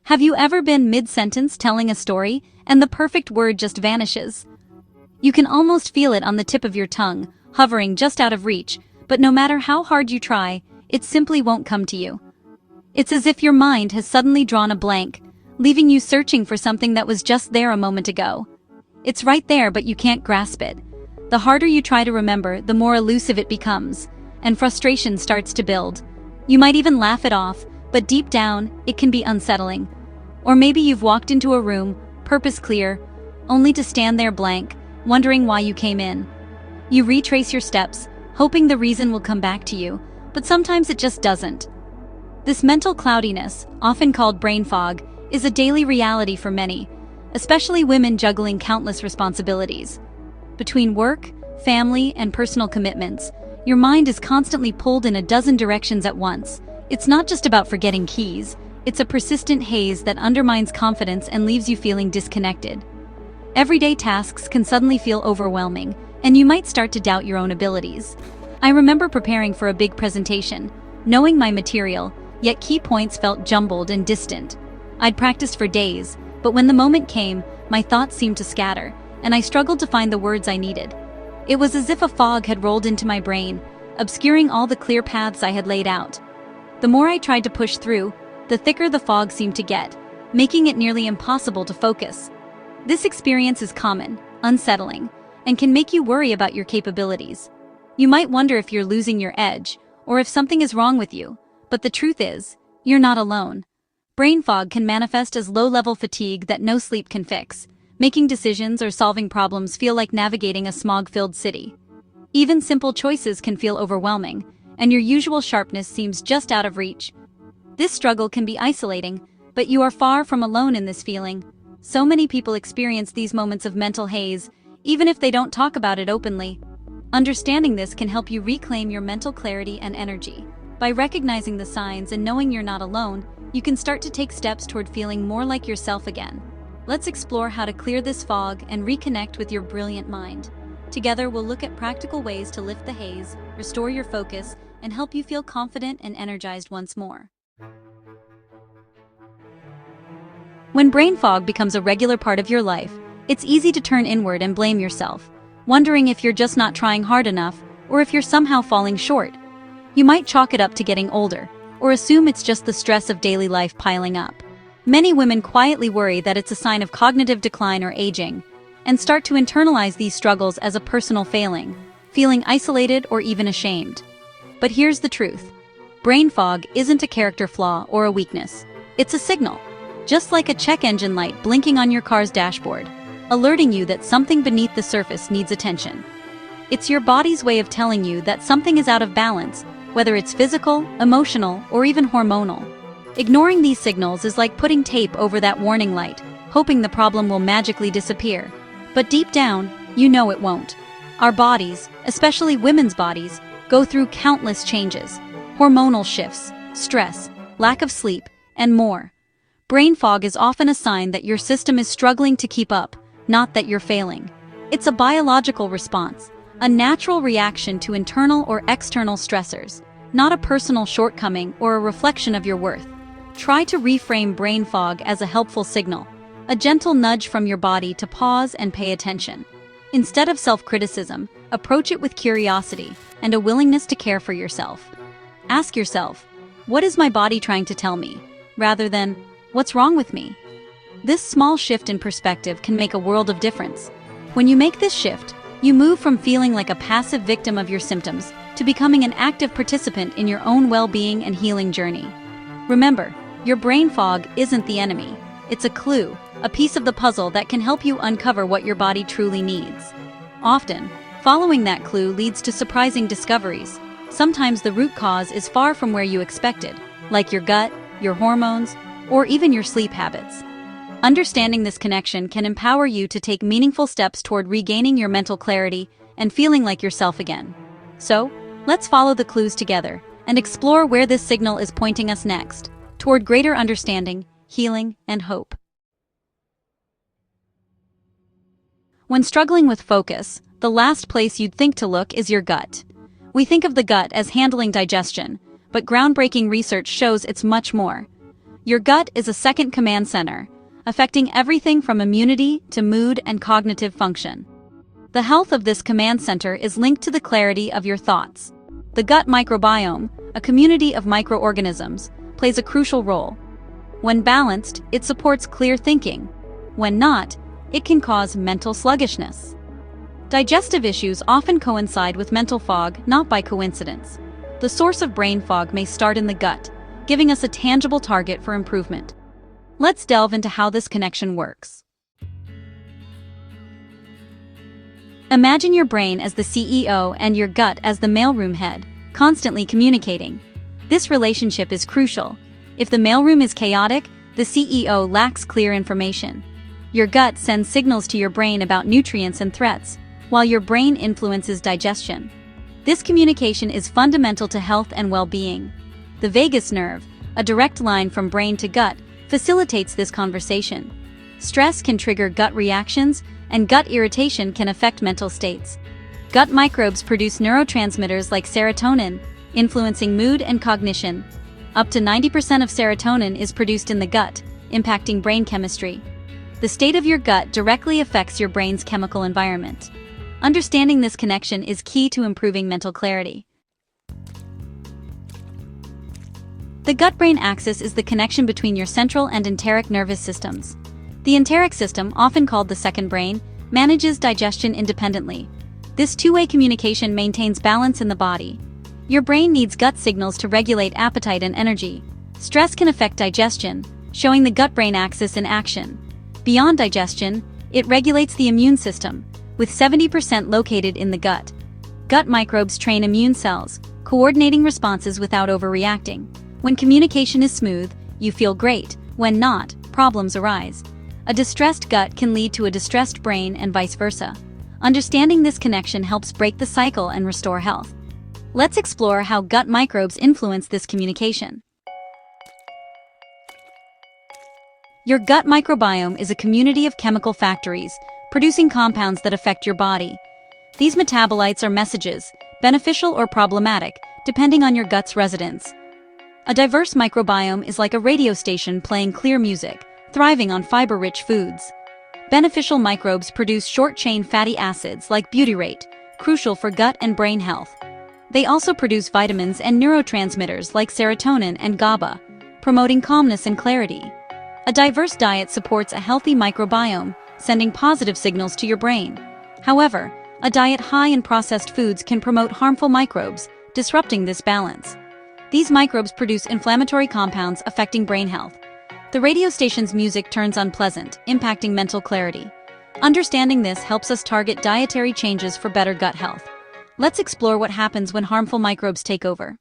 Have you ever been mid-sentence telling a story, and the perfect word just vanishes? You can almost feel it on the tip of your tongue, hovering just out of reach, but no matter how hard you try, it simply won't come to you. It's as if your mind has suddenly drawn a blank, leaving you searching for something that was just there a moment ago. It's right there, but you can't grasp it. The harder you try to remember, the more elusive it becomes, and frustration starts to build. You might even laugh it off, but deep down, it can be unsettling. Or maybe you've walked into a room, purpose clear, only to stand there blank, wondering why you came in. You retrace your steps, hoping the reason will come back to you, but sometimes it just doesn't. This mental cloudiness, often called brain fog, is a daily reality for many, especially women juggling countless responsibilities. Between work, family, and personal commitments, your mind is constantly pulled in a dozen directions at once. It's not just about forgetting keys, it's a persistent haze that undermines confidence and leaves you feeling disconnected. Everyday tasks can suddenly feel overwhelming, and you might start to doubt your own abilities. I remember preparing for a big presentation, knowing my material, yet key points felt jumbled and distant. I'd practiced for days, but when the moment came, my thoughts seemed to scatter, and I struggled to find the words I needed. It was as if a fog had rolled into my brain, obscuring all the clear paths I had laid out. The more I tried to push through, the thicker the fog seemed to get, making it nearly impossible to focus. This experience is common, unsettling, and can make you worry about your capabilities. You might wonder if you're losing your edge, or if something is wrong with you, but the truth is, you're not alone. Brain fog can manifest as low-level fatigue that no sleep can fix, making decisions or solving problems feel like navigating a smog-filled city. Even simple choices can feel overwhelming, and your usual sharpness seems just out of reach. This struggle can be isolating, but you are far from alone in this feeling. So many people experience these moments of mental haze, even if they don't talk about it openly. Understanding this can help you reclaim your mental clarity and energy. By recognizing the signs and knowing you're not alone, you can start to take steps toward feeling more like yourself again. Let's explore how to clear this fog and reconnect with your brilliant mind. Together, we'll look at practical ways to lift the haze, restore your focus, and help you feel confident and energized once more. When brain fog becomes a regular part of your life, it's easy to turn inward and blame yourself, wondering if you're just not trying hard enough or if you're somehow falling short. You might chalk it up to getting older, or assume it's just the stress of daily life piling up. Many women quietly worry that it's a sign of cognitive decline or aging, and start to internalize these struggles as a personal failing, feeling isolated or even ashamed. But here's the truth. Brain fog isn't a character flaw or a weakness. It's a signal, just like a check engine light blinking on your car's dashboard, alerting you that something beneath the surface needs attention. It's your body's way of telling you that something is out of balance, whether it's physical, emotional, or even hormonal. Ignoring these signals is like putting tape over that warning light, hoping the problem will magically disappear. But deep down, you know it won't. Our bodies, especially women's bodies, go through countless changes: hormonal shifts, stress, lack of sleep, and more. Brain fog is often a sign that your system is struggling to keep up, not that you're failing. It's a biological response, a natural reaction to internal or external stressors, not a personal shortcoming or a reflection of your worth. Try to reframe brain fog as a helpful signal, a gentle nudge from your body to pause and pay attention. Instead of self-criticism, approach it with curiosity and a willingness to care for yourself. Ask yourself, what is my body trying to tell me? Rather than, what's wrong with me? This small shift in perspective can make a world of difference. When you make this shift, you move from feeling like a passive victim of your symptoms to becoming an active participant in your own well-being and healing journey. Remember, your brain fog isn't the enemy. It's a clue, a piece of the puzzle that can help you uncover what your body truly needs. Often, following that clue leads to surprising discoveries. Sometimes the root cause is far from where you expected, like your gut, your hormones, or even your sleep habits. Understanding this connection can empower you to take meaningful steps toward regaining your mental clarity and feeling like yourself again. So, let's follow the clues together and explore where this signal is pointing us next, toward greater understanding, healing, and hope. When struggling with focus, the last place you'd think to look is your gut. We think of the gut as handling digestion, but groundbreaking research shows it's much more. Your gut is a second command center, affecting everything from immunity to mood and cognitive function. The health of this command center is linked to the clarity of your thoughts. The gut microbiome, a community of microorganisms, plays a crucial role. When balanced, it supports clear thinking. When not, it can cause mental sluggishness. Digestive issues often coincide with mental fog, not by coincidence. The source of brain fog may start in the gut, giving us a tangible target for improvement. Let's delve into how this connection works. Imagine your brain as the CEO and your gut as the mailroom head, constantly communicating. This relationship is crucial. If the mailroom is chaotic, the CEO lacks clear information. Your gut sends signals to your brain about nutrients and threats, while your brain influences digestion. This communication is fundamental to health and well-being. The vagus nerve, a direct line from brain to gut, facilitates this conversation. Stress can trigger gut reactions, and gut irritation can affect mental states. Gut microbes produce neurotransmitters like serotonin, influencing mood and cognition. Up to 90% of serotonin is produced in the gut, impacting brain chemistry. The state of your gut directly affects your brain's chemical environment. Understanding this connection is key to improving mental clarity. The gut-brain axis is the connection between your central and enteric nervous systems. The enteric system, often called the second brain, manages digestion independently. This two-way communication maintains balance in the body. Your brain needs gut signals to regulate appetite and energy. Stress can affect digestion, showing the gut-brain axis in action. Beyond digestion, it regulates the immune system, with 70% located in the gut. Gut microbes train immune cells, coordinating responses without overreacting. When communication is smooth, you feel great. When not, problems arise. A distressed gut can lead to a distressed brain and vice versa. Understanding this connection helps break the cycle and restore health. Let's explore how gut microbes influence this communication. Your gut microbiome is a community of chemical factories, producing compounds that affect your body. These metabolites are messages, beneficial or problematic, depending on your gut's residence. A diverse microbiome is like a radio station playing clear music, thriving on fiber-rich foods. Beneficial microbes produce short-chain fatty acids like butyrate, crucial for gut and brain health. They also produce vitamins and neurotransmitters like serotonin and GABA, promoting calmness and clarity. A diverse diet supports a healthy microbiome, sending positive signals to your brain. However, a diet high in processed foods can promote harmful microbes, disrupting this balance. These microbes produce inflammatory compounds affecting brain health. The radio station's music turns unpleasant, impacting mental clarity. Understanding this helps us target dietary changes for better gut health. Let's explore what happens when harmful microbes take over.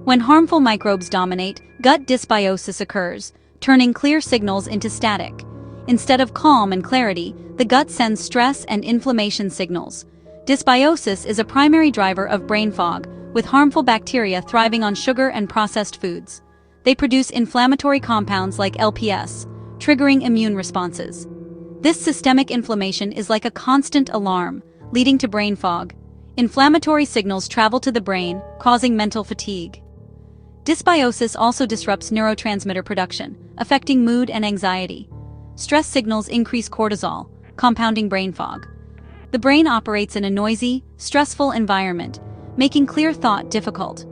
When harmful microbes dominate, gut dysbiosis occurs, turning clear signals into static. Instead of calm and clarity, the gut sends stress and inflammation signals. Dysbiosis is a primary driver of brain fog, with harmful bacteria thriving on sugar and processed foods. They produce inflammatory compounds like LPS, triggering immune responses. This systemic inflammation is like a constant alarm, leading to brain fog. Inflammatory signals travel to the brain, causing mental fatigue. Dysbiosis also disrupts neurotransmitter production, affecting mood and anxiety. Stress signals increase cortisol, compounding brain fog. The brain operates in a noisy, stressful environment, making clear thought difficult.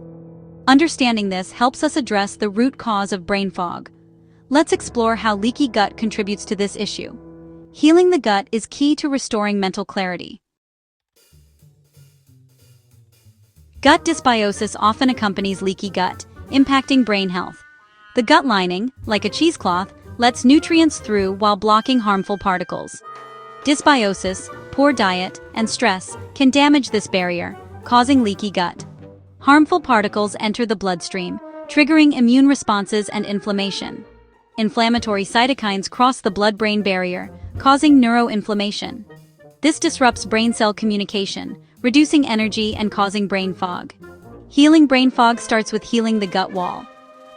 Understanding this helps us address the root cause of brain fog. Let's explore how leaky gut contributes to this issue. Healing the gut is key to restoring mental clarity. Gut dysbiosis often accompanies leaky gut, impacting brain health. The gut lining, like a cheesecloth, lets nutrients through while blocking harmful particles. Dysbiosis, poor diet, and stress can damage this barrier, causing leaky gut. Harmful particles enter the bloodstream, triggering immune responses and inflammation. Inflammatory cytokines cross the blood-brain barrier, causing neuroinflammation. This disrupts brain cell communication, reducing energy and causing brain fog. Healing brain fog starts with healing the gut wall.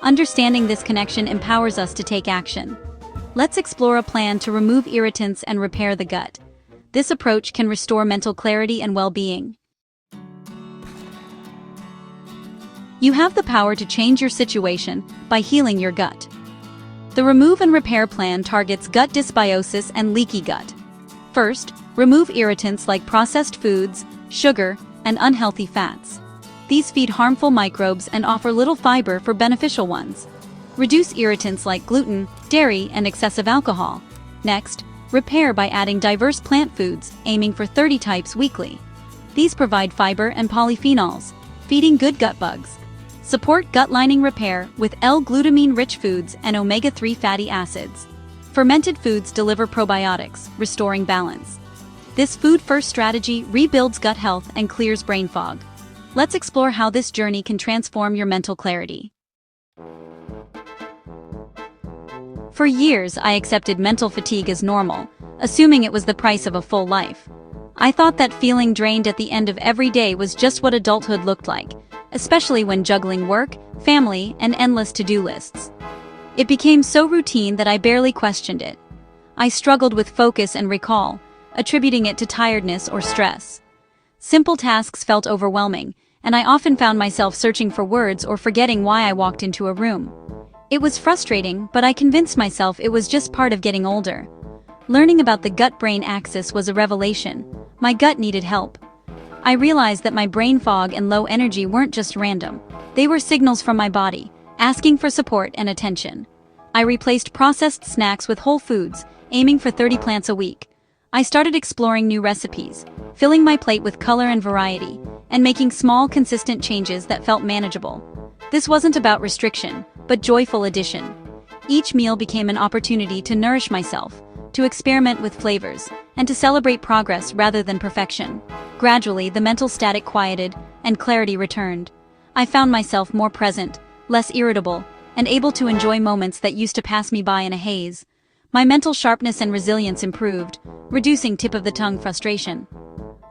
Understanding this connection empowers us to take action. Let's explore a plan to remove irritants and repair the gut. This approach can restore mental clarity and well-being. You have the power to change your situation by healing your gut. The Remove and Repair Plan targets gut dysbiosis and leaky gut. First, remove irritants like processed foods, sugar, and unhealthy fats. These feed harmful microbes and offer little fiber for beneficial ones. Reduce irritants like gluten, dairy, and excessive alcohol. Next, repair by adding diverse plant foods, aiming for 30 types weekly. These provide fiber and polyphenols, feeding good gut bugs. Support gut lining repair with L-glutamine-rich foods and omega-3 fatty acids. Fermented foods deliver probiotics, restoring balance. This food-first strategy rebuilds gut health and clears brain fog. Let's explore how this journey can transform your mental clarity. For years, I accepted mental fatigue as normal, assuming it was the price of a full life. I thought that feeling drained at the end of every day was just what adulthood looked like, especially when juggling work, family, and endless to-do lists. It became so routine that I barely questioned it. I struggled with focus and recall, attributing it to tiredness or stress. Simple tasks felt overwhelming, and I often found myself searching for words or forgetting why I walked into a room. It was frustrating, but I convinced myself it was just part of getting older. Learning about the gut-brain axis was a revelation. My gut needed help. I realized that my brain fog and low energy weren't just random. They were signals from my body, asking for support and attention. I replaced processed snacks with whole foods, aiming for 30 plants a week. I started exploring new recipes, filling my plate with color and variety, and making small, consistent changes that felt manageable. This wasn't about restriction, but joyful addition. Each meal became an opportunity to nourish myself, to experiment with flavors, and to celebrate progress rather than perfection. Gradually, the mental static quieted, and clarity returned. I found myself more present, less irritable, and able to enjoy moments that used to pass me by in a haze. My mental sharpness and resilience improved, reducing tip-of-the-tongue frustration.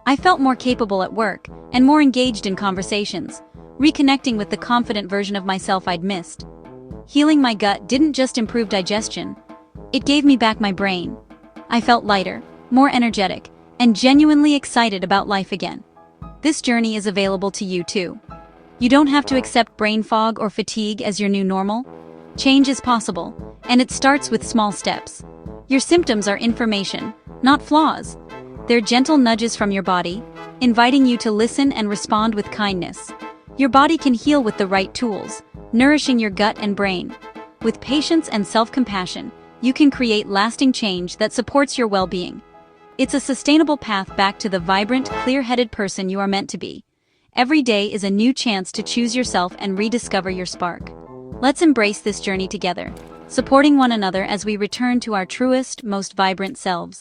I felt more capable at work, and more engaged in conversations, reconnecting with the confident version of myself I'd missed. Healing my gut didn't just improve digestion, it gave me back my brain. I felt lighter, more energetic, and genuinely excited about life again. This journey is available to you too. You don't have to accept brain fog or fatigue as your new normal. Change is possible, and it starts with small steps. Your symptoms are information, not flaws. They're gentle nudges from your body, inviting you to listen and respond with kindness. Your body can heal with the right tools, nourishing your gut and brain. With patience and self-compassion, you can create lasting change that supports your well-being. It's a sustainable path back to the vibrant, clear-headed person you are meant to be. Every day is a new chance to choose yourself and rediscover your spark. Let's embrace this journey together, supporting one another as we return to our truest, most vibrant selves.